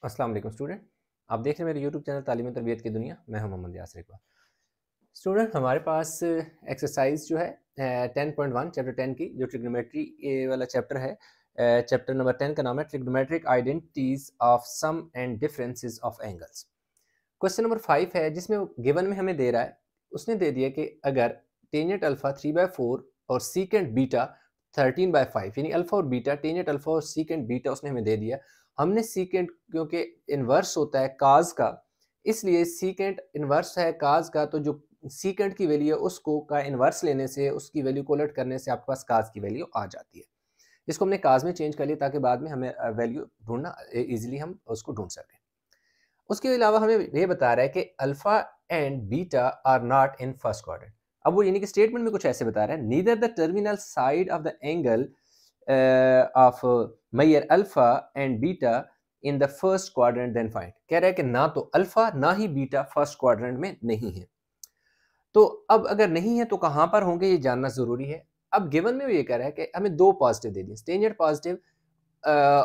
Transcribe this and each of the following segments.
अस्सलाम वालेकुम स्टूडेंट। आप देख रहे हैं मेरे यूट्यूब चैनल तालीम तरबियत की दुनिया। मैं हूं मोहम्मद यासर इकबाल। स्टूडेंट हमारे पास एक्सरसाइज जो है 10.1 चैप्टर 10 की जो ट्रिग्नोमेट्री वाला चैप्टर है। चैप्टर नंबर 10 का नाम है trigonometric identities of sum and differences of angles. Question number 5 है जिसमें गिवन में हमें दे रहा है, उसने दे दिया कि अगर टेंजेंट अल्फा 3/4 और सीकेंट बीटा 13/5 यानी अल्फा और बीटा, टेंजेंट अल्फा और सीकेंट बीटा उसने हमें दे दिया। हमने सीकेंट क्योंकि इन्वर्स होता है काज का, इसलिए सीकेंट इन्वर्स है काज का, तो जो सीकेंट की वैल्यू है उसको का इन्वर्स लेने से, उसकी वैल्यू को उलट करने से आपके पास काज की वैल्यू आ जाती है। इसको हमने काज में चेंज कर लिया ताकि बाद में हमें वैल्यू ढूंढना इजीली हम उसको ढूंढ सकें। उसके अलावा हमें ये बता रहा है कि alpha and beta are not in first quadrant. अब वो यानी कि स्टेटमेंट में कुछ ऐसे बता रहा है, neither the terminal side of the angle of measure alpha and beta in the first quadrant then find. कह रहा है कि ना तो अल्फा ना ही बीटा फर्स्ट क्वाड्रेंट में नहीं है। तो अब अगर नहीं है तो कहां पर होंगे ये जानना जरूरी है। अब गिवन में ये कह रहा है कि हमें दो पॉजिटिव दे दिए, टेंजेंट पॉजिटिव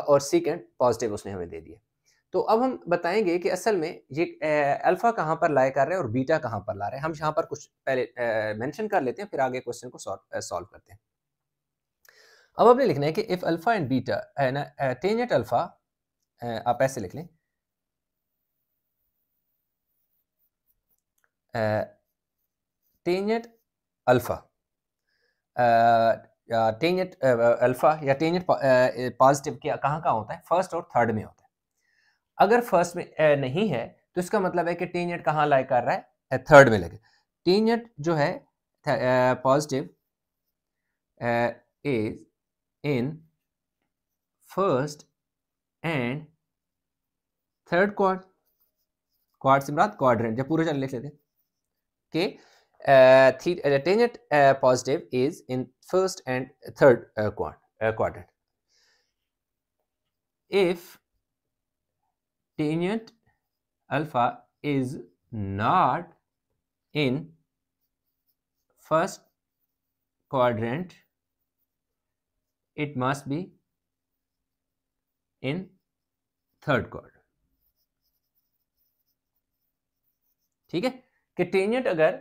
और सीकेंट पॉजिटिव उसने हमें दे दिए। तो अब हम बताएंगे कि असल में ये अल्फा कहाँ पर लाई कर रहे हैं और बीटा कहाँ पर ला रहे हैं। हम यहाँ पर कुछ पहले मेंशन कर लेते हैं, फिर आगे क्वेश्चन को सॉल्व करते हैं। अब आपने लिखना है कि इफ अल्फा एंड बीटा है ना, टेंजेंट अल्फा, आप ऐसे लिख लें, टेंजेंट अल्फा, टेंजेंट अल्फा या टेंजेंट पॉजिटिव क्या कहाँ कहाँ होता है, फर्स्ट और थर्ड में होता है। अगर फर्स्ट में नहीं है तो इसका मतलब है कि टेंजेंट कहाँ लाई कर रहा है, थर्ड में लगे। टेंजेंट जो है positive is in first and third quad, quad से मुराद क्वाड्रेंट, जब पूरे चल लिख लेते हैं कि tangent positive is in first and third quadrant. If tangent alpha is not in first quadrant, it must be in third quadrant। ठीक है कि टेंजेंट अगर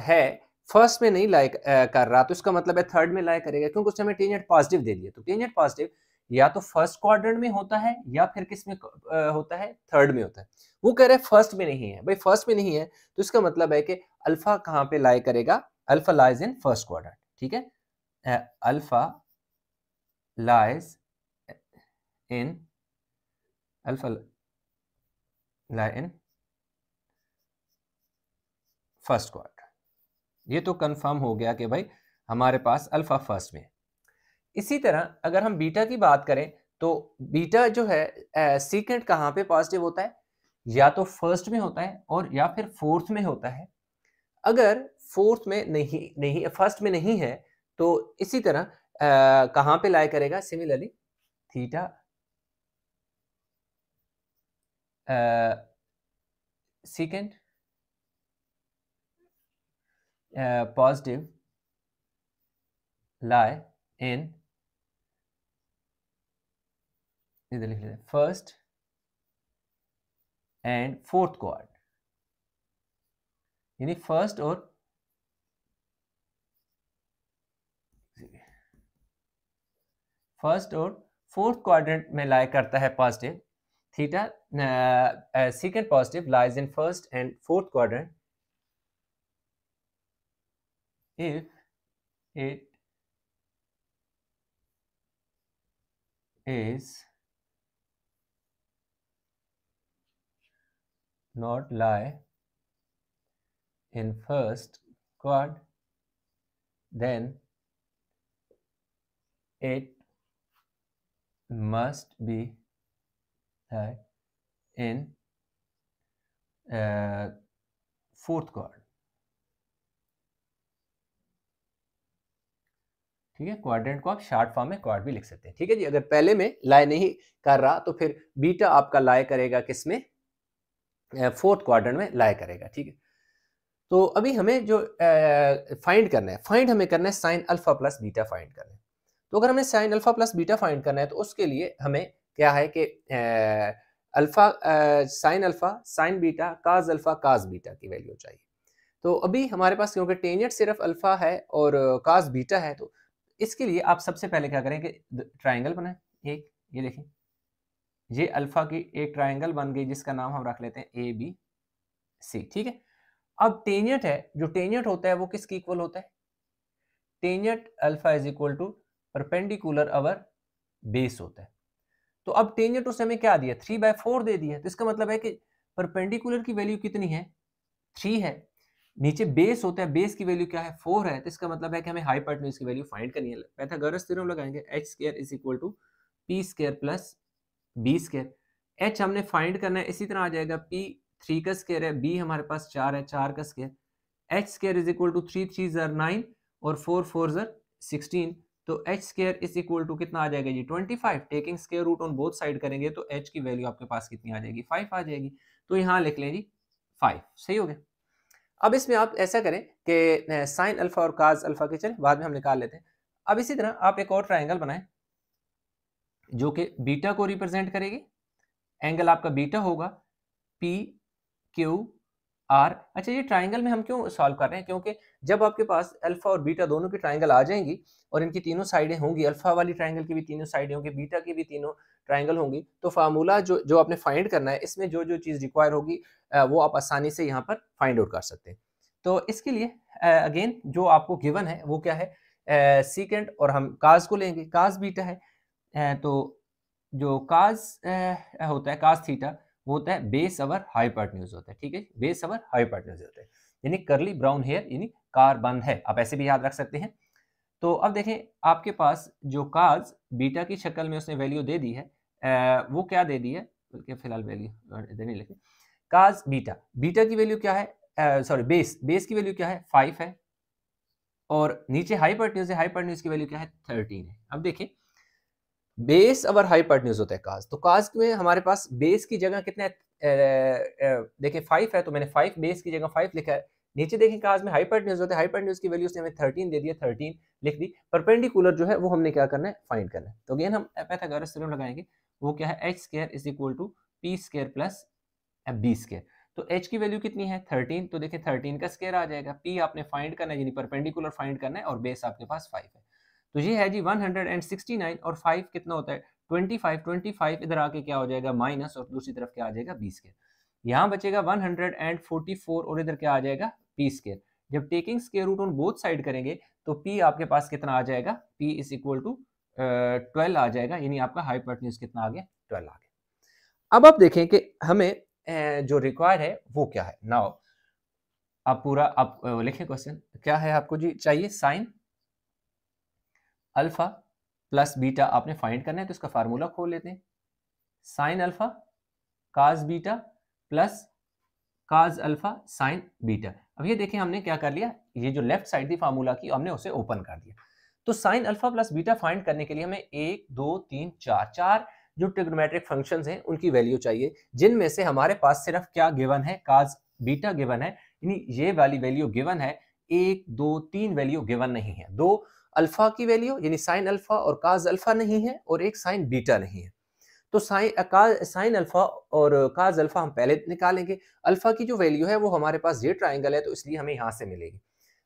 है फर्स्ट में नहीं लाई कर रहा तो इसका मतलब है थर्ड में लाई करेगा, क्योंकि उसने हमें टेंजेंट पॉजिटिव दे दिया। तो टेंजेंट पॉजिटिव या तो फर्स्ट क्वाड्रेंट में होता है या फिर किस में होता है, थर्ड में होता है। वो कह रहे हैं फर्स्ट में नहीं है। भाई फर्स्ट में नहीं है तो इसका मतलब है कि अल्फा कहां पे लाई करेगा, alpha lies in first quadrant. ठीक है, alpha lies in alpha lie in first quadrant. ये तो कंफर्म हो गया कि भाई हमारे पास अल्फा फर्स्ट में है। इसी तरह अगर हम बीटा की बात करें तो बीटा जो है सीकेंट कहाँ पे पॉजिटिव होता है, या तो फर्स्ट में होता है और या फिर फोर्थ में होता है। अगर फोर्थ में नहीं फर्स्ट में नहीं है तो इसी तरह कहाँ पे लाई करेगा, सिमिलरली थीटा सीकेंट पॉजिटिव लाई इन, इधर लिख लेते हैं, फर्स्ट एंड फोर्थ क्वाड, यानी फर्स्ट और फोर्थ क्वाड्रेंट में लाई करता है positive. Theta secant positive lies in first and fourth quadrant if it is not lie in first quad, then it must be lie in fourth quad। ठीक है, quadrant को आप short form में quad भी लिख सकते हैं। ठीक है जी, अगर पहले में लाई नहीं कर रहा तो फिर बीटा आपका लाई करेगा किसमें, फोर्थ क्वाड्रेंट में लाई करेगा। ठीक है, तो अभी हमें जो फाइंड करना है, हमें करना है sine alpha plus beta find करना है। तो अगर हमें sign alpha plus beta find करना है तो उसके लिए हमें क्या है कि alpha sign alpha sine beta काज अल्फा काज बीटा की वैल्यू चाहिए। तो अभी हमारे पास क्योंकि टेंजेंट सिर्फ अल्फा है और काज बीटा है, तो इसके लिए आप सबसे पहले क्या करें कि ट्राइंगल बनाएं एक, ये देखें ये अल्फा की एक ट्राइंगल बन गई जिसका नाम हम रख लेते हैं ए बी सी, ठीक है। अब टेंजेंट है, जो टेंजेंट होता है वो किसके इक्वल होता है? Tangent alpha is equal to perpendicular over base होता है। तो अब टेंजेंट उसने हमें क्या दिया? 3/4 दे दिया। तो इसका मतलब है कि परपेंडिकुलर की वैल्यू कितनी है? 3 है। नीचे बेस होता है, बेस की वैल्यू क्या है? 4 है। तो इसका मतलब है कि हमें हाइपोटेन्यूज की वैल्यू फाइंड करनी है। पाइथागोरस थ्योरम लगाएंगे, h² is equal to p² plus b²। h हमने फाइंड करना है, इसी तरह आ जाएगा p 3 का स्क्वायर है, b हमारे पास 4 है, 4 का square, h² is equal to 3 3 ज़र 9 और 4 4 ज़र 16। तो h² इज इक्वल टू कितना आ जाएगा जी? 25। Taking square root on both side करेंगे तो h की वैल्यू आपके पास कितनी आ जाएगी? 5 आ जाएगी। तो यहाँ लिख लें जी 5। सही हो गया। अब इसमें आप ऐसा करें कि साइन अल्फा और काज अल्फा के चले बाद में हम निकाल लेते हैं। अब इसी तरह आप एक और ट्राइंगल बनाएं जो कि बीटा को रिप्रेजेंट करेगी। एंगल आपका बीटा होगा पी क्यू आर। अच्छा, ये ट्राइंगल में हम क्यों सॉल्व कर रहे हैं? क्योंकि जब आपके पास अल्फा और बीटा दोनों की ट्राइंगल आ जाएंगी और इनकी तीनों साइडें होंगी, अल्फा वाली ट्राइंगल की भी तीनों साइडें होंगी, बीटा की भी तीनों ट्राइंगल होंगी, तो फार्मूला जो जो आपने फाइंड करना है, इसमें जो जो चीज़ रिक्वायर होगी वो आप आसानी से यहाँ पर फाइंड आउट कर सकते हैं। तो इसके लिए अगेन जो आपको गिवन है वो क्या है? सीकेंड, और हम काज को लेंगे, काज बीटा है। तो जो काज होता है, काज थीटा, वो होता है बेस अवर हाइपोटेन्यूज होता है, ठीक है, बेस अवर हाइपोटेन्यूज होता है, यानी करली ब्राउन हेयर यानी कार बंद है, आप ऐसे भी याद रख सकते हैं। तो अब देखें आपके पास जो काज बीटा की शक्ल में उसने वैल्यू दे दी है, वो क्या दे दी है? बल्कि फिलहाल वैल्यू इधर नहीं लिखे। काज बीटा, बीटा की वैल्यू क्या है? सॉरी, बेस की वैल्यू क्या है? 5 है, और नीचे हाइपोटेन्यूज है, हाइपोटेन्यूज की वैल्यू क्या है? 13 है। अब देखें बेस अवर हाइपोटेन्यूज होता है काज, तो काज में हमारे पास बेस की जगह कितना है? देखिए 5 है, तो मैंने 5 बेस की जगह 5 लिखा है। नीचे देखें काज में हाइपोटेन्यूज होता है, हाइपोटेन्यूज की वैल्यू से हमें 13 दे दिया, 13 लिख दी। परपेंडिकुलर जो है वो हमने क्या करना है? फाइंड करना है। तो अगेन हम पाइथागोरस थ्योरम लगाएंगे, वो क्या है? h² is equal to p² plus b²। तो h की वैल्यू कितनी है? 13। तो देखिए 13 का स्क्वायर आ जाएगा, p आपने फाइंड करना है यानी परपेंडिकुलर फाइंड करना है, और बेस आपके पास 5 है। तो ये है जी 169, और 5 कितना होता है? 25। 25 इधर आके क्या हो जाएगा? माइनस, और दूसरी तरफ क्या आ जाएगा? b²। यहाँ बचेगा 144, और इधर क्या आ जाएगा? p²। जब taking square root on both side करेंगे तो p आपके पास कितना आ जाएगा? p इज इक्वल टू 12 आ जाएगा, यानी आपका हाइपोटेन्यूज कितना आ गया? 12 आ गया। अब आप देखें कि हमें जो रिक्वायर है वो क्या है। नाउ आप पूरा आप लिखें क्वेश्चन क्या है आपको जी चाहिए? साइन अल्फा प्लस बीटा आपने फाइंड करना है, तो इसका फार्मूला खोल लेते हैं। Sign alpha cos beta plus cos alpha sine beta. अब ये देखें हमने क्या कर लिया, ये जो लेफ्ट साइड थी फार्मूला की हमने उसे ओपन कर दिया। तो sign alpha plus beta find करने के लिए हमें 1 2 3 4 जो ट्रिग्नोमेट्रिक फंक्शंस हैं उनकी वैल्यू चाहिए, जिनमें से हमारे पास सिर्फ क्या गिवन है? काज बीटा गिवन है, यानी ये वाली वैल्यू गिवन है। 1 2 3 वैल्यू गिवन नहीं है। दो अल्फा की वैल्यू यानी साइन अल्फा और काज अल्फा नहीं है, और एक साइन बीटा नहीं है। तो साइन अल्फा और काज अल्फा हम पहले निकालेंगे। अल्फा की जो वैल्यू है वो हमारे पास ये ट्राइंगल है, तो इसलिए हमें यहाँ से मिलेगी।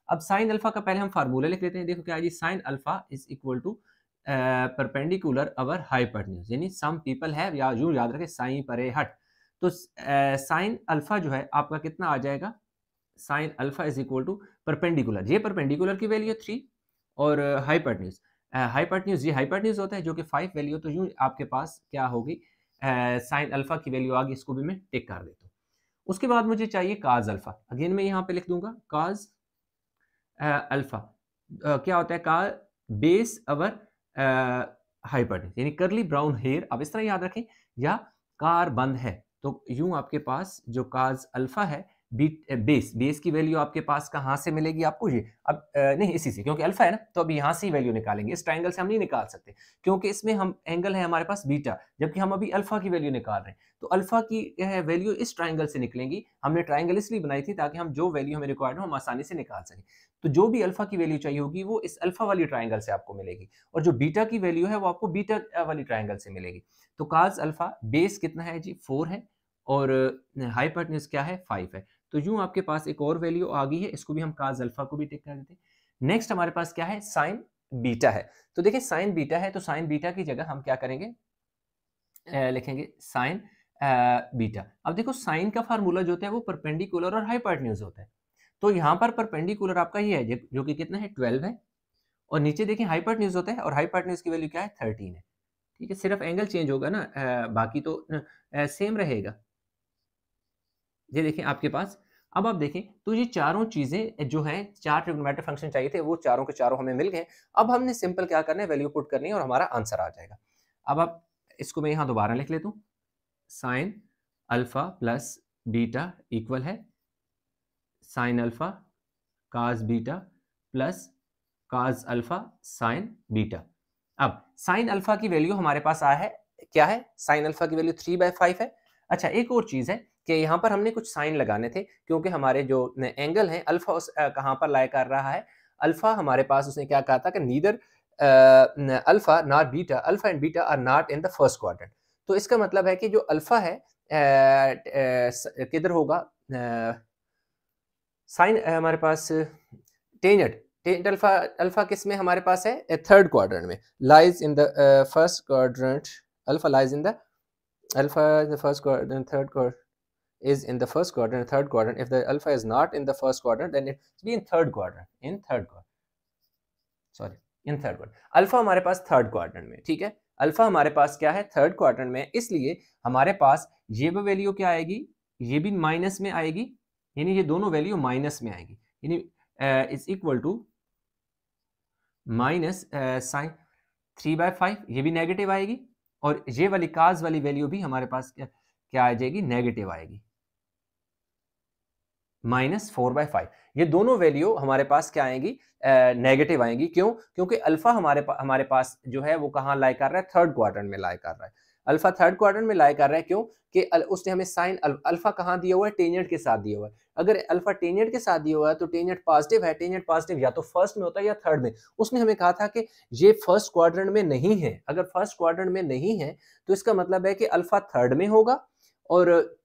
अब साइन अल्फा का पहले हम फार्मूला लिख लेते हैं। देखो क्या है जी, sine alpha is equal to perpendicular over hypotenuse, यानी सम पीपल हैव, या यूं याद रखें साइन परे हट। तो साइन अल्फा जो है आपका कितना आ जाएगा? Sine alpha is equal to perpendicular, ये परपेंडिकुलर की वैल्यू 3, और हाइपोटेन्यूज, हाइपोटेन्यूज ये हाइपोटेन्यूज होता है जो कि 5 वैल्यू, तो यूं आपके पास क्या होगी? साइन अल्फा की वैल्यू आ गई, इसको भी मैं टिक कर देता हूँ। उसके बाद मुझे चाहिए काज अल्फा। अगेन मैं यहाँ पे लिख दूंगा काज अल्फा क्या होता है? का बेस अवर हाइपोटेन्यूज, यानी करली ब्राउन हेयर, अब इस तरह याद रखें, या कार बंद है। तो यूं आपके पास जो काज अल्फा है बेस की वैल्यू आपके पास कहाँ से मिलेगी आपको, ये अब नहीं इसी से, क्योंकि अल्फा है ना, तो अब यहाँ से ही वैल्यू निकालेंगे। इस ट्राइंगल से हम नहीं निकाल सकते क्योंकि इसमें हम एंगल है हमारे पास बीटा, जबकि हम अभी अल्फा की वैल्यू निकाल रहे हैं। तो अल्फा की वैल्यू इस ट्राइंगल से निकलेंगी। हमने ट्राइंगल इसलिए बनाई थी ताकि हम जो वैल्यू हमें रिक्वायर्ड हो हम आसानी से निकाल सकें। तो जो भी अल्फा की वैल्यू चाहिए होगी वो इस अल्फा वाली ट्राइंगल से आपको मिलेगी, और जो बीटा की वैल्यू है वो आपको बीटा वाली ट्राइंगल से मिलेगी। तो काज अल्फा बेस कितना है जी, 4 है, और हाइपोटेन्यूज क्या है, 5 है। तो यूं आपके पास एक और वैल्यू आ गई है, इसको भी हम काज अल्फा को भी टिक कर देते हैं। नेक्स्ट हमारे पास क्या है, साइन बीटा है। तो देखिए साइन बीटा है, तो साइन बीटा की जगह हम क्या करेंगे, लिखेंगे साइन बीटा। अब देखो साइन का फार्मूला जो होता है वो परपेंडिकुलर और हाइपोटेन्यूज होता है। तो यहाँ पर परपेंडिकुलर आपका ये है जो कि कितना है, 12 है, और नीचे देखिए हाइपोटेन्यूज होता है, और हाइपोटेन्यूज की वैल्यू क्या है, 13 है। ठीक है, सिर्फ एंगल चेंज होगा ना, बाकी तो सेम रहेगा। ये देखिए आपके पास, अब आप देखें तो ये चारों चीजें जो हैं, 4 ट्रिग्नोमेट्रिक फंक्शन चाहिए थे, वो चारों के चारों हमें मिल गए। अब हमने सिंपल क्या करना है, वैल्यू पुट करनी है और हमारा आंसर आ जाएगा। अब आप इसको मैं यहाँ दोबारा लिख लेता हूँ, sine alpha plus beta equal है sine alpha cos beta plus cos alpha sine beta. अब साइन अल्फा की वैल्यू हमारे पास आया है, क्या है, साइन अल्फा की वैल्यू 3/5 है। अच्छा एक और चीज है कि यहाँ पर हमने कुछ साइन लगाने थे, क्योंकि हमारे जो एंगल है अल्फा कहाँ पर लाई कर रहा है, अल्फा हमारे पास उसने क्या कहा था कि neither alpha not beta, alpha and beta are not in the first quadrant. तो इसका मतलब है कि जो अल्फा है किधर होगा, साइन हमारे पास टेंजेंट, टेंजेंट अल्फा, अल्फा किस में हमारे पास है, थर्ड क्वाड्रेंट में, lies in the first quadrant, alpha lies in the alpha in the first quadrant, third quadrant is in the first quadrant, third quadrant. If the alpha is not in the first quadrant, then it's be in third quadrant. In third quadrant, sorry, in third quadrant. Alpha हमारे पास third quadrant में, ठीक है, alpha हमारे पास क्या है, third quadrant में, इसलिए हमारे पास ये भी वैल्यू क्या आएगी, ये भी माइनस में आएगी, यानी ये दोनों वैल्यू माइनस में आएगी, यानी is equal to minus sine 3/5, ये भी नेगेटिव आएगी, और ये वाली काज वाली वैल्यू भी हमारे पास क्या आ जाएगी, नेगेटिव आएगी, -4/5। ये दोनों वैल्यू हमारे पास क्या आएंगी, नेगेटिव आएंगी। क्यों, क्योंकि अल्फा हमारे पास जो है वो कहाँ लाई कर रहा है, थर्ड क्वाड्रेंट में लाई कर रहा है। अल्फा थर्ड क्वाड्रेंट में लाई कर रहा है, क्यों कि उसने हमें साइन अल्फा कहाँ दिया हुआ है, टेंजेंट के साथ दिया हुआ है। अगर अल्फा टेंजेंट के साथ दिया हुआ है तो टेंजेंट पॉजिटिव है, टेंजेंट पॉजिटिव या तो फर्स्ट में होता है या थर्ड में। उसने हमें कहा था कि ये फर्स्ट क्वाड्रेंट में नहीं है, अगर फर्स्ट क्वाड्रेंट में नहीं है तो इसका मतलब है कि अल्फा थर्ड में होगा, और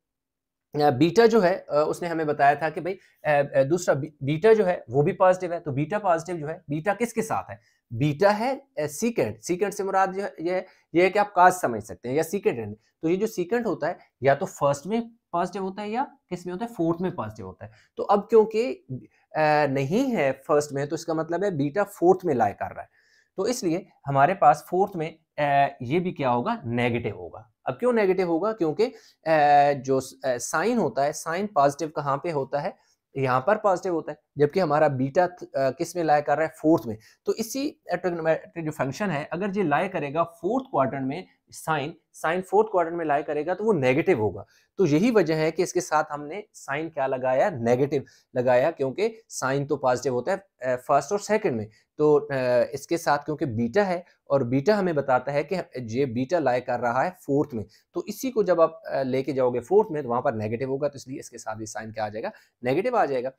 बीटा जो है उसने हमें बताया था कि भाई दूसरा बीटा जो है वो भी पॉजिटिव है। तो बीटा पॉजिटिव जो है, बीटा किसके साथ है, बीटा है सीकेंट, सीकेंट से मुराद जो है ये है कि आप काज समझ सकते हैं, या सीकेंट है। तो ये जो सीकेंट होता है या तो फर्स्ट में पॉजिटिव होता है या किस में होता है, फोर्थ में पॉजिटिव होता है। तो अब क्योंकि नहीं है फर्स्ट में, तो इसका मतलब है बीटा फोर्थ में लाई कर रहा है, तो इसलिए हमारे पास फोर्थ में ये भी क्या होगा, नेगेटिव होगा। अब क्यों नेगेटिव होगा, क्योंकि जो साइन होता है, साइन पॉजिटिव कहाँ पे होता है, यहाँ पर पॉजिटिव होता है, जबकि हमारा बीटा किस में लाई कर रहा है, फोर्थ में। तो इसी ट्रिग्नोमेट्रिक जो फंक्शन है, अगर ये लाई करेगा फोर्थ क्वाड्रेंट में, साइन फोर्थ क्वाड्रेंट में लाई करेगा तो वो नेगेटिव होगा। तो यही वजह है कि इसके साथ हमने साइन क्या लगाया, नेगेटिव लगाया, क्योंकि साइन तो पॉजिटिव होता है फर्स्ट और सेकंड में। तो इसके साथ क्योंकि बीटा है, और बीटा हमें बताता है कि ये बीटा लाई कर रहा है फोर्थ में, तो इसी को जब आप लेके जाओगे फोर्थ में तो वहां पर नेगेटिव होगा, तो इसलिए इसके साथ भी साइन क्या आ जाएगा, नेगेटिव आ जाएगा।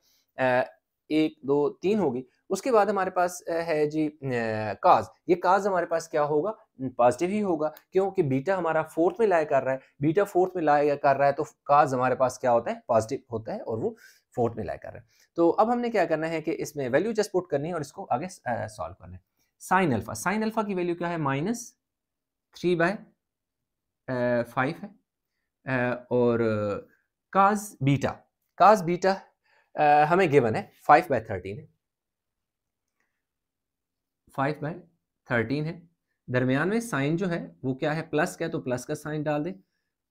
1 2 3 होगी। उसके बाद हमारे पास है जी काज, ये काज हमारे पास क्या होगा, पॉजिटिव ही होगा, क्योंकि बीटा हमारा फोर्थ में लाई कर रहा है, बीटा फोर्थ में लाई कर रहा है, तो काज हमारे पास क्या होता है, पॉजिटिव होता है, और वो फोर्थ में लाई कर रहा है। तो अब हमने क्या करना है कि इसमें वैल्यू जस्ट पुट करनी है और इसको आगे सॉल्व करना है। साइन अल्फा, साइन अल्फा की वैल्यू क्या है, -3/5 है, और काज बीटा, काज बीटा हमें गिवन है 5/13 है, 5/13 है। दरमियान में साइन जो है वो क्या है, प्लस का है, तो प्लस का साइन डाल दे।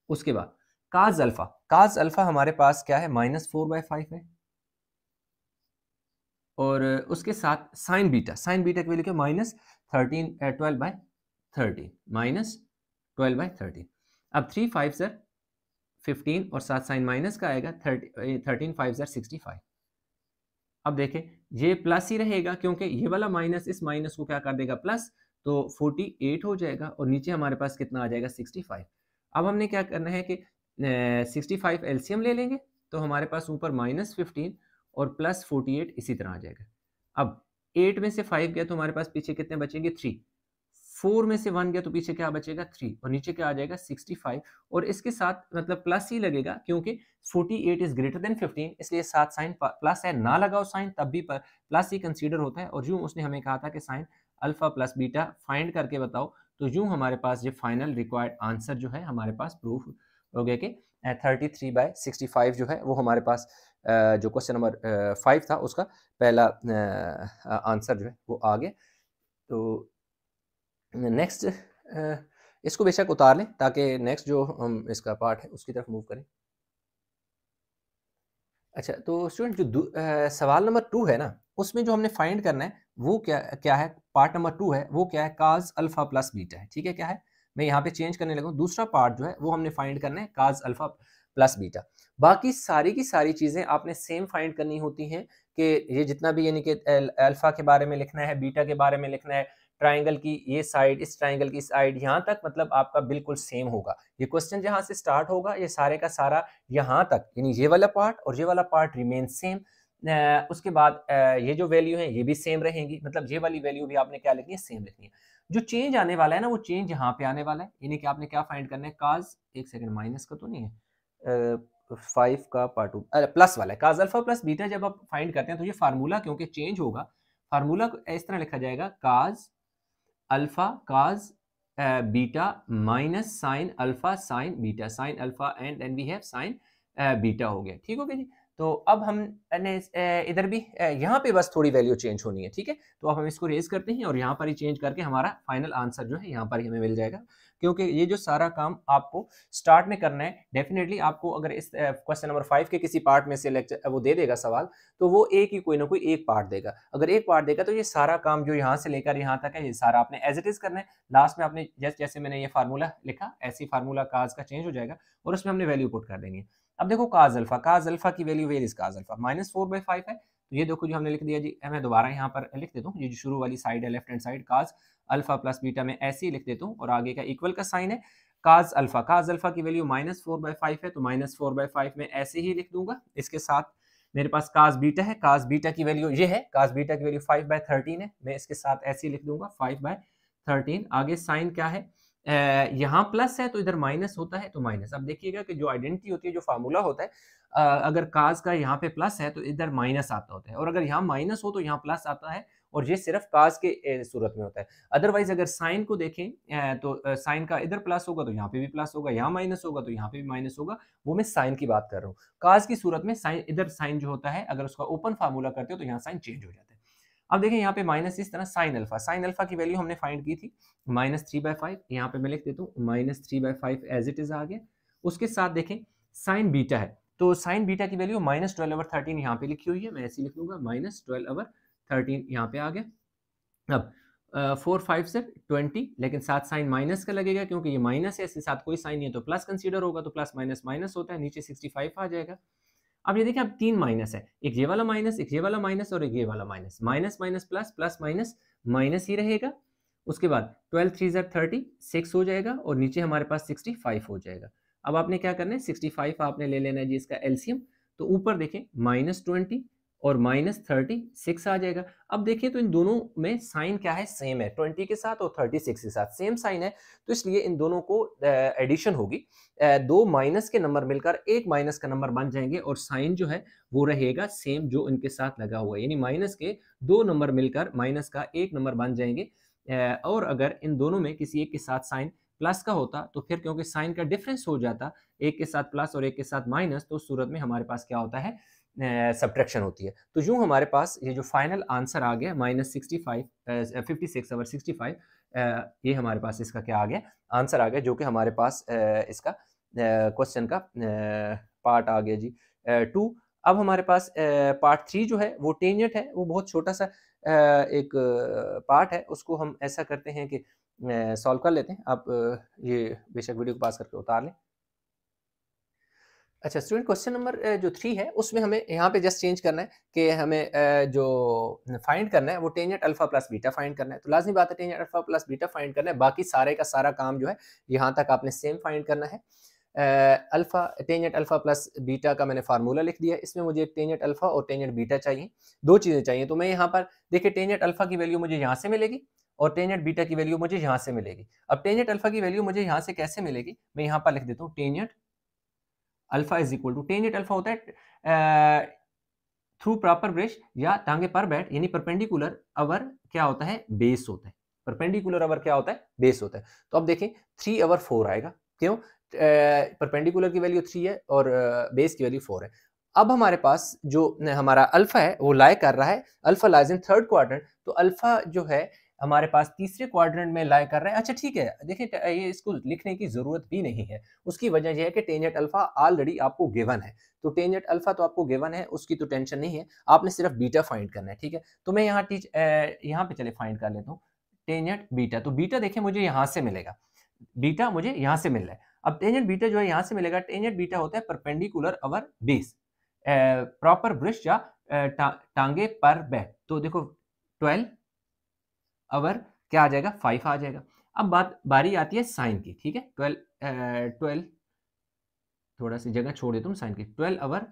उसके बाद काज अल्फा, काज अल्फा हमारे पास क्या है, -4/5 है, और उसके साथ साइन बीटा, साइन बीटा की वैल्यू क्या, -12/13, -12/13। अब 3 5 सर 15 और साथ साइन माइनस का आएगा 13 5 65। अब देखें ये प्लस ही रहेगा क्योंकि ये वाला माइनस इस माइनस को क्या कर देगा प्लस, तो 48 हो जाएगा और नीचे हमारे पास कितना आ जाएगा 65। अब हमने क्या करना है कि 65 एलसीएम ले लेंगे तो हमारे पास ऊपर -15 और +48 इसी तरह आ जाएगा। अब 8 में से 5 गया तो हमारे पास पीछे कितने बचेंगे 3, 4 में से 1 गया तो पीछे क्या बचेगा 3 और नीचे क्या आ जाएगा 65 और इसके साथ मतलब प्लस ही लगेगा क्योंकि 48 इज ग्रेटर देन 15 इसलिए साथ साइन प्लस है, ना लगाओ साइन तब भी प्लस ही कंसीडर होता है। और यूं उसने हमें कहा था कि sign alpha plus beta find करके बताओ, तो यूं हमारे पास ये फाइनल रिक्वायर्ड आंसर जो है हमारे पास प्रूफ हो गया कि 33/65 जो है वो हमारे पास जो क्वेश्चन नंबर 5 था उसका पहला आंसर जो है वो आ गया। तो नेक्स्ट इसको बेशक उतार लें ताकि नेक्स्ट जो हम इसका पार्ट है उसकी तरफ मूव करें। अच्छा, तो स्टूडेंट जो सवाल नंबर 2 है ना, उसमें जो हमने फाइंड करना है वो क्या क्या है, पार्ट नंबर 2 है वो क्या है, काज अल्फा प्लस बीटा है। ठीक है, क्या है, मैं यहाँ पे चेंज करने लगा हूँ, दूसरा पार्ट जो है वो हमने फाइंड करना है काज अल्फा प्लस बीटा। बाकी सारी की सारी चीज़ें आपने सेम फाइंड करनी होती हैं कि ये जितना भी यानी कि अल्फा के बारे में लिखना है, बीटा के बारे में लिखना है, ट्राइंगल की ये साइड, इस ट्राइंगल की साइड, यहाँ तक मतलब आपका बिल्कुल सेम होगा। ये क्वेश्चन जहाँ से स्टार्ट होगा ये सारे का सारा यहाँ तक यानी ये वाला पार्ट और ये वाला पार्ट रिमेन सेम। उसके बाद ये जो वैल्यू है ये भी सेम रहेंगी, मतलब ये वाली वैल्यू भी आपने क्या लिखनी है, सेम लिखनी है। जो चेंज आने वाला है ना वो चेंज यहाँ पे आने वाला है, यानी कि आपने क्या फाइंड करना है, काज, एक सेकंड माइनस का तो नहीं है, 5 का पार्ट 2 प्लस वाला है, काज अल्फा प्लस बीटा जब आप फाइंड करते हैं तो ये फार्मूला क्योंकि चेंज होगा, फार्मूला इस तरह लिखा जाएगा, cos alpha cos beta minus sine alpha sine beta, sine alpha and then we have sine beta हो गया। ठीक हो गया जी। तो अब हम इधर भी यहाँ पे बस थोड़ी वैल्यू चेंज होनी है। ठीक है, तो अब हम इसको रेज करते हैं और यहाँ पर ही चेंज करके हमारा फाइनल आंसर जो है यहाँ पर ही हमें मिल जाएगा, क्योंकि ये जो सारा काम आपको स्टार्ट में करना है। डेफिनेटली आपको अगर इस क्वेश्चन नंबर 5 के किसी पार्ट में से लेक्चर वो दे देगा सवाल, तो वो एक ही कोई ना कोई एक पार्ट देगा। अगर एक पार्ट देगा तो ये सारा काम जो यहाँ से लेकर यहाँ तक है ये सारा आपने एज इट इज करना है। लास्ट में आपने जैसे मैंने ये फार्मूला लिखा ऐसे ही फार्मूला काज का चेंज हो जाएगा और उसमें हमने वैल्यू पुट कर देनी है। अब देखो काज अल्फा की value where is cos alpha -4/5 है, तो ये देखो जो हमने लिख दिया जी। मैं दोबारा यहाँ पर लिख देता हूँ, ये जो शुरू वाली साइड है लेफ्ट हैंड साइड, काज अल्फा प्लस बीटा में ऐसे ही लिख देता हूँ और आगे का इक्वल का साइन है। काज अल्फा की वैल्यू -4/5 है, तो -4/5 में ऐसे ही लिख दूंगा। इसके साथ मेरे पास काज बीटा है, काज बीटा की वैल्यू ये है, काज बीटा की वैल्यू 5/13 है, मैं इसके साथ ऐसे ही लिख दूंगा 5/13। आगे साइन क्या है, यहाँ प्लस है तो इधर माइनस होता है तो माइनस। अब देखिएगा कि जो आइडेंटिटी होती है, जो फार्मूला होता है, अगर काज का यहाँ पे प्लस है तो इधर माइनस आता होता है, और अगर यहाँ माइनस हो तो यहाँ प्लस आता है, और ये सिर्फ काज के सूरत में होता है। अदरवाइज अगर साइन को देखें तो साइन का इधर प्लस होगा तो यहाँ पे भी प्लस होगा, यहाँ माइनस होगा तो यहाँ पे भी माइनस होगा। वो मैं साइन की बात कर रहा हूँ। काज की सूरत में साइन, इधर साइन जो होता है अगर उसका ओपन फार्मूला करते हो तो यहाँ साइन चेंज हो जाता है। अब देखें यहाँ पे माइनस इस तरह साइन अल्फा की वैल्यू हमने फाइंड की थी -3/5, यहाँ पे मैं लिख देता हूँ -3/5 एज इट इज आ गया। उसके साथ देखें साइन बीटा है, तो साइन बीटा की वैल्यू -12/13 यहाँ पे लिखी हुई है, मैं ऐसे लिख लूंगा -12/13 यहाँ पे आ गया। अब 4 5 से 20, लेकिन साथ साइन माइनस का लगेगा क्योंकि ये माइनस है, इसके साथ कोई साइन नहीं है तो प्लस कंसीडर होगा, तो प्लस माइनस माइनस होता है, नीचे 65 आ जाएगा। अब ये देखिए अब 3 माइनस है, एक ये वाला माइनस, एक ये वाला माइनस और एक ये वाला minus, minus minus plus, plus minus minus ही रहेगा। उसके बाद 12 3 30 6 हो जाएगा और नीचे हमारे पास 65 हो जाएगा। अब आपने क्या करना है, 65 आपने ले लेना है जी इसका एलसीएम, तो ऊपर देखें -20 और -36 आ जाएगा। अब देखिए तो इन दोनों में साइन क्या है, सेम है, 20 के साथ और 36 के साथ सेम साइन है, तो इसलिए इन दोनों को एडिशन होगी, दो माइनस के नंबर मिलकर एक माइनस का नंबर बन जाएंगे और साइन जो है वो रहेगा सेम जो इनके साथ लगा हुआ है, यानी माइनस के दो नंबर मिलकर माइनस का एक नंबर बन जाएंगे। और अगर इन दोनों में किसी एक के साथ साइन प्लस का होता तो फिर क्योंकि साइन का डिफरेंस हो जाता, एक के साथ प्लस और एक के साथ माइनस, तो उस सूरत में हमारे पास क्या होता है, सब्ट्रैक्शन होती है। तो यूं हमारे पास ये जो फाइनल आंसर आ गया -65 56/65, ये हमारे पास इसका क्या आ गया, आंसर आ गया, जो कि हमारे पास इसका क्वेश्चन का पार्ट आ गया जी 2। अब हमारे पास पार्ट 3 जो है वो टेंजेंट है, वो बहुत छोटा सा एक पार्ट है, उसको हम ऐसा करते हैं कि सॉल्व कर लेते हैं। आप ये बेशक वीडियो को पास करके उतार लें। अच्छा स्टूडेंट, क्वेश्चन नंबर जो 3 है उसमें हमें यहाँ पे जस्ट चेंज करना है कि हमें जो फाइंड करना है वो tangent alpha plus beta find करना है। तो लाजमी बात है tangent alpha plus beta find करना है, बाकी सारे का सारा काम जो है यहाँ तक आपने सेम फाइंड करना है। Alpha tangent alpha plus beta का मैंने फार्मूला लिख दिया, इसमें मुझे टेंजेंट अल्फा और टेंजेंट बीटा चाहिए, दो चीज़ें चाहिए। तो मैं यहाँ पर देखिए टेंजेंट अल्फा की वैल्यू मुझे यहाँ से मिलेगी और टेंजेंट बीटा की वैल्यू मुझे यहाँ से मिलेगी। अब टेंजेंट अल्फा की वैल्यू मुझे यहाँ से कैसे मिलेगी, मैं यहाँ पर लिख देता हूँ tangent alpha is equal to, tangent alpha होता है थ्रू प्रॉपर ब्रश या टांगे पर बैठ, यानी परपेंडिकुलर अवर क्या होता है, बेस होता है। परपेंडिकुलर अवर क्या होता है, बेस होता है। तो अब देखें 3 अवर 4 आएगा, क्यों, परपेंडिकुलर की वैल्यू 3 है और बेस की वैल्यू 4 है। अब हमारे पास जो हमारा अल्फा है वो लाई कर रहा है, alpha lies in third quadrant, तो अल्फा जो है हमारे पास तीसरे क्वाड्रेंट में लाई कर रहा है। अच्छा ठीक है, देखिए ये इसको लिखने की जरूरत भी नहीं है, उसकी वजह यह है कि टेंजेंट अल्फा ऑलरेडी आपको गिवन है। तो टेंजेंट अल्फा तो आपको गिवन है, उसकी तो टेंशन नहीं है, आपने सिर्फ बीटा फाइंड करना है, ठीक है। तो मैं यहाँ पे चले फाइंड कर लेता हूँ टेंजेंट बीटा। तो बीटा देखिए मुझे यहाँ से मिलेगा, बीटा मुझे यहाँ से मिल रहा है। अब टेंजेंट बीटा जो है यहाँ से मिलेगा, टेंजेंट बीटा होता है perpendicular over base, proper brush या टांगे पर बैठ। तो देखो 12 अवर क्या आ जाएगा, 5 आ जाएगा। अब बारी आती है साइन की, ठीक है। 12 थोड़ा सी जगह छोड़ देता हूँ साइन की, 12 अवर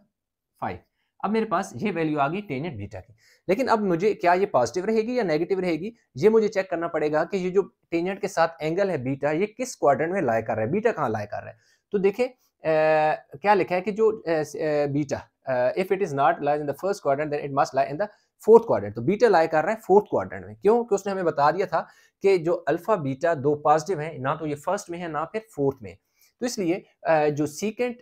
5। अब मेरे पास ये वैल्यू आ गई टेंजेंट बीटा की, लेकिन अब मुझे क्या ये पॉजिटिव रहेगी या नेगेटिव रहेगी, ये मुझे चेक करना पड़ेगा कि ये जो टेंजेंट के साथ एंगल है बीटा, ये किस क्वाड्रेंट में लाई कर रहा है, बीटा कहाँ लाई कर रहा है। तो देखिए क्या लिखा है कि जो beta if it is not lies in the first quadrant then it must lie in the fourth quadrant. तो बीटा लाई कर रहा है फोर्थ क्वाड्रेंट में, क्यों, कि उसने हमें बता दिया था कि जो अल्फा बीटा दो पॉजिटिव है, ना तो ये फर्स्ट में है ना फिर फोर्थ में। तो इसलिए जो सीकेंट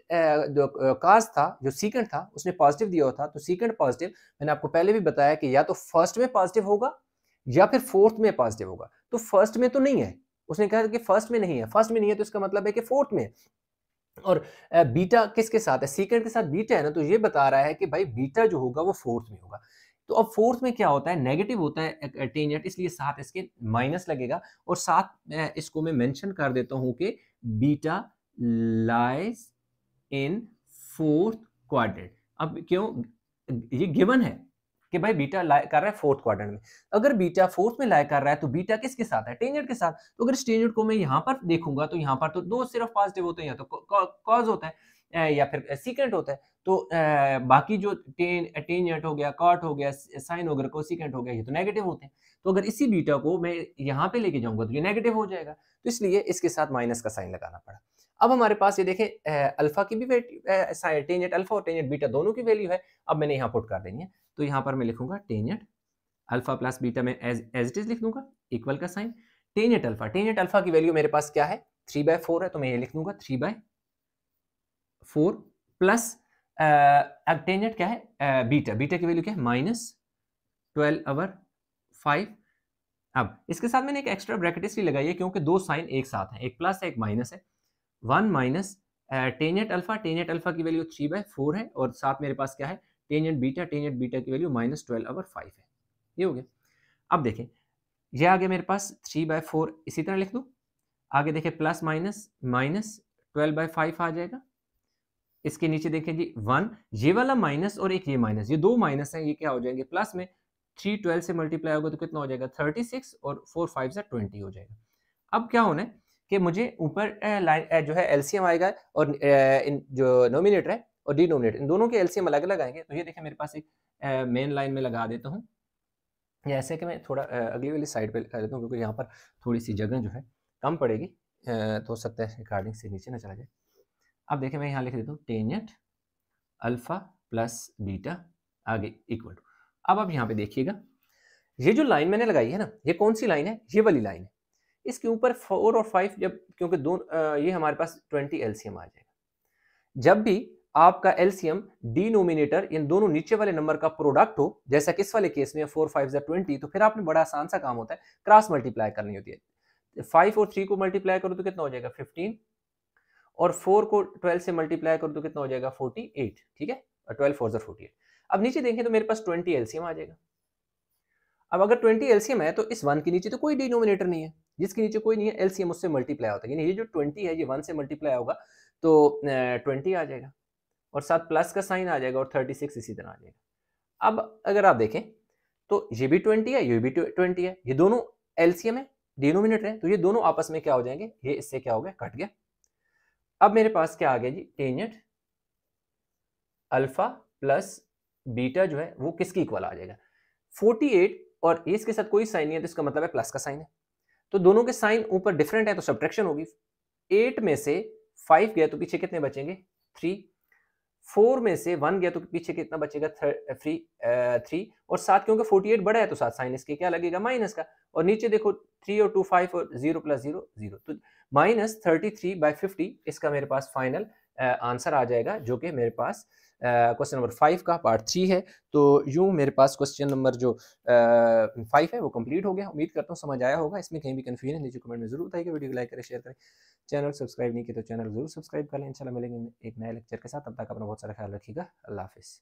जो काज था, जो सीकेंट था उसने पॉजिटिव दिया था, तो सीकेंट पॉजिटिव मैंने आपको पहले भी बताया कि या तो फर्स्ट में पॉजिटिव होगा या फिर फोर्थ में पॉजिटिव होगा। तो फर्स्ट में तो नहीं है, उसने कहा कि फर्स्ट में नहीं है, फर्स्ट में नहीं है तो इसका मतलब है कि फोर्थ में। और बीटा किसके साथ है, सीकेंट के साथ बीटा है ना, तो ये बता रहा है कि भाई बीटा जो होगा वो फोर्थ में होगा। तो अब फोर्थ में क्या होता है, नेगेटिव होता है टेंजेंट, इसलिए साथ इसके माइनस लगेगा। और साथ इसको मैं मेंशन कर देता हूं कि beta lies in fourth quadrant. अब क्यों, ये गिवन है कि भाई बीटा लाई कर रहा है फोर्थ क्वाड्रेंट में। अगर बीटा फोर्थ में लाई कर रहा है तो बीटा किसके साथ है, टेंजेंट के साथ। तो अगर इस टेंजेंट को मैं यहाँ पर देखूंगा तो यहाँ पर तो दो सिर्फ पॉजिटिव होते हैं, या तो कॉज होता है या फिर सीकेंट होता है। तो बाकी जो टेंजेंट हो गया, कॉट हो गया, साइन हो गया, कोसिकेंट हो गया, ये तो नेगेटिव होते हैं। तो अगर इसी बीटा को मैं यहाँ पे लेके जाऊंगा तो ये नेगेटिव हो जाएगा, तो इसलिए इसके साथ माइनस का साइन लगाना पड़ा। अब हमारे पास ये देखें अल्फा की भी टेंजेंट अल्फा और टेंजेंट बीटा दोनों की वैल्यू है। अब मैंने यहाँ पुट कर देनी है, तो यहाँ पर मैं लिखूंगा टेंजेंट अल्फा प्लस बीटा में एज इट इज लिख दूंगा, इक्वल का साइन। टेंजेंट अल्फा की वैल्यू मेरे पास क्या है, 3/4 है, तो मैं ये लिख दूंगा 3/4 प्लस अब टेंजेंट क्या है, बीटा की वैल्यू क्या है, -12/5। अब इसके साथ मैंने एक एक्स्ट्रा ब्रैकेट इसलिए लगाई है क्योंकि दो साइन एक साथ हैं, एक प्लस है एक माइनस है। 1 माइनस टेंजेंट अल्फा की वैल्यू 3/4 है, और साथ मेरे पास क्या है, टेंजेंट बीटा की वैल्यू -12/5 है। ये हो गया। अब देखें ये आ गया मेरे पास 3/4, इसी तरह लिख दूं। आगे देखें प्लस माइनस -12/5 आ जाएगा। इसके नीचे देखें जी 1, ये वाला माइनस और एक ये माइनस, ये दो माइनस हैं, ये क्या हो जाएंगे प्लस में। 3 12 से मल्टीप्लाई होगा तो कितना हो जाएगा 36, और 4 5 से 20 हो जाएगा। अब क्या होना है कि मुझे ऊपर लाइन जो है एलसीएम आएगा, और इन जो नोमिनेटर है और डिनोमिनेटर, इन दोनों के एलसीएम अलग अलग आएंगे। तो ये देखें मेरे पास एक मेन लाइन में लगा देता हूँ, ऐसे कि मैं थोड़ा अगली वाली साइड पे कर देता हूँ, क्योंकि यहाँ पर थोड़ी सी जगह जो है कम पड़ेगी, तो हो सकता है रिकॉर्डिंग से नीचे ना चला जाए। अब देखिए मैं यहाँ लिख देता हूँ टेंजेंट अल्फा प्लस बीटा आगे इक्वल टू। अब आप यहाँ पे देखिएगा, ये जो लाइन मैंने लगाई है ना, ये कौन सी लाइन है, ये वाली लाइन है। इसके ऊपर 4 और 5 जब, क्योंकि दोनों ये हमारे पास 20 एलसीएम आ जाएगा। जब भी आपका एलसीएम डिनोमिनेटर इन दोनों नीचे वाले नंबर का प्रोडक्ट हो, जैसा कि इस वाले केस में 4 5 20, तो फिर आपने बड़ा आसान सा काम होता है, क्रॉस मल्टीप्लाई करनी होती है। 5 और 3 को मल्टीप्लाई करो तो कितना हो जाएगा 15, और 4 को 12 से मल्टीप्लाई करो तो कितना हो जाएगा 48, ठीक है, और 12 4 48। अब नीचे देखें तो मेरे पास 20 एलसीएम आ जाएगा। अब अगर 20 एलसीएम है तो इस 1 के नीचे तो कोई डिनोमिनेटर नहीं है, जिसके नीचे कोई नहीं है एलसीएम उससे मल्टीप्लाई होता है, यानी ये जो 20 है ये 1 से मल्टीप्लाई होगा तो 20 आ जाएगा। और साथ प्लस का साइन आ जाएगा और 36 इसी तरह आ जाएगा। अब अगर आप देखें तो ये भी 20 है, ये भी 20 है, ये दोनों एलसीएम है, डिनोमिनेटर है, तो ये दोनों आपस में क्या हो जाएंगे, ये इससे क्या हो गया, कट गया। अब मेरे पास क्या आ गया जी, टेंजेंट अल्फा प्लस बीटा जो है वो किसकी इक्वल आ जाएगा, 48, और इसके साथ कोई साइन नहीं है तो इसका मतलब है प्लस का साइन है, तो दोनों के साइन ऊपर डिफरेंट है तो सब्ट्रैक्शन होगी। 8 में से 5 गया तो पीछे कितने बचेंगे, 3। 4 में से 1 गया तो पीछे कितना बचेगा, 3। और 7 क्योंकि 48 बड़ा है तो 7 साइन इसके क्या लगेगा, माइनस का। और नीचे देखो 3 और 2 5 और 0 प्लस 0 0, तो -33/50 इसका मेरे पास फाइनल आंसर आ जाएगा, जो कि मेरे पास क्वेश्चन नंबर 5 का पार्ट 3 है। तो यूँ मेरे पास क्वेश्चन नंबर जो 5 है वो कंप्लीट हो गया। उम्मीद करता हूँ समझ आया होगा। इसमें कहीं भी कन्फ्यूजन नीचे कमेंट में जरूर बताइएगा। वीडियो को लाइक करें, शेयर करें, चैनल सब्सक्राइब नहीं किया तो चैनल जरूर सब्सक्राइब कर लें। इंशाल्लाह मिलेंगे एक नए लेक्चर के साथ, तब तक अपना बहुत सारा ख्याल रखिएगा। अल्लाह हाफिज़।